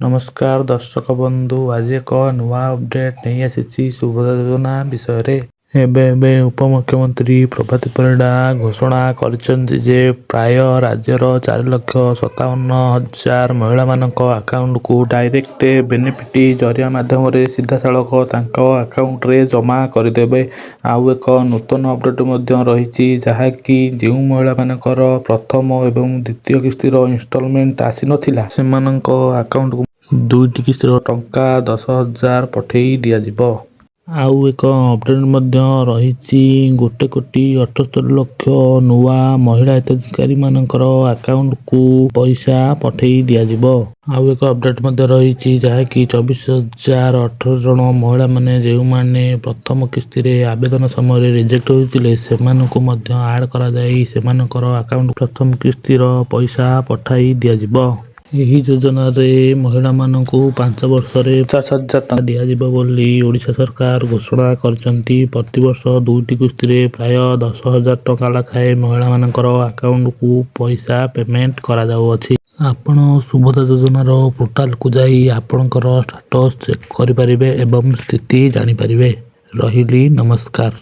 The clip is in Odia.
ନମସ୍କାର ଦର୍ଶକ ବନ୍ଧୁ, ଆଜି ଏକ ନୂଆ ଅପଡେଟ୍ ନେଇ ଆସିଛି ସୁଭଦ୍ରା ଯୋଜନା ବିଷୟରେ। ଏବେ ଉପମୁଖ୍ୟମନ୍ତ୍ରୀ ପ୍ରଭାତ ପରିଡ଼ା ଘୋଷଣା କରିଛନ୍ତି ଯେ ପ୍ରାୟ ରାଜ୍ୟର 4,57,000 ମହିଳାମାନଙ୍କ ଆକାଉଣ୍ଟକୁ ଡାଇରେକ୍ଟ ବେନିଫିଟ ଜରିଆ ମାଧ୍ୟମରେ ସିଧାସଳଖ ତାଙ୍କ ଆକାଉଣ୍ଟରେ ଜମା କରିଦେବେ। ଆଉ ଏକ ନୂତନ ଅପଡେଟ୍ ମଧ୍ୟ ରହିଛି, ଯାହାକି ଯେଉଁ ମହିଳାମାନଙ୍କର ପ୍ରଥମ ଏବଂ ଦ୍ୱିତୀୟ କିସ୍ତିର ଇନଷ୍ଟଲମେଣ୍ଟ ଆସିନଥିଲା, ସେମାନଙ୍କ ଆକାଉଣ୍ଟକୁ ଦୁଇଟି କିସ୍ତିର ଟଙ୍କା 10,000 ପଠାଇ ଦିଆଯିବ। ଆଉ ଏକ ଅପଡେଟ୍ ମଧ୍ୟ ରହିଛି, 1,78,00,000 ନୂଆ ମହିଳା ହିତାଧିକାରୀମାନଙ୍କର ଆକାଉଣ୍ଟକୁ ପଇସା ପଠାଇ ଦିଆଯିବ। ଆଉ ଏକ ଅପଡେଟ୍ ମଧ୍ୟ ରହିଛି, ଯାହାକି 24,018 ଜଣ ମହିଳାମାନେ ଯେଉଁମାନେ ପ୍ରଥମ କିସ୍ତିରେ ଆବେଦନ ସମୟରେ ରିଜେକ୍ଟ ହୋଇଥିଲେ, ସେମାନଙ୍କୁ ମଧ୍ୟ ଆଡ୍ କରାଯାଇ ସେମାନଙ୍କର ଆକାଉଣ୍ଟକୁ ପ୍ରଥମ କିସ୍ତିର ପଇସା ପଠାଇ ଦିଆଯିବ। ଏହି ଯୋଜନାରେ ମହିଳାମାନଙ୍କୁ 5 ବର୍ଷରେ 50,000 ଟଙ୍କା ଦିଆଯିବ ବୋଲି ଓଡ଼ିଶା ସରକାର ଘୋଷଣା କରିଛନ୍ତି। ପ୍ରତିବର୍ଷ ଦୁଇଟି କିସ୍ତିରେ ପ୍ରାୟ 10,000 ଟଙ୍କା ଲେଖାଏଁ ମହିଳାମାନଙ୍କର ଆକାଉଣ୍ଟକୁ ପଇସା ପେମେଣ୍ଟ କରାଯାଉଅଛି। ଆପଣ ସୁଭଦ୍ରା ଯୋଜନାର ପୋର୍ଟାଲକୁ ଯାଇ ଆପଣଙ୍କର ଷ୍ଟାଟସ୍ ଚେକ୍ କରିପାରିବେ ଏବଂ ସ୍ଥିତି ଜାଣିପାରିବେ। ରହିଲି, ନମସ୍କାର।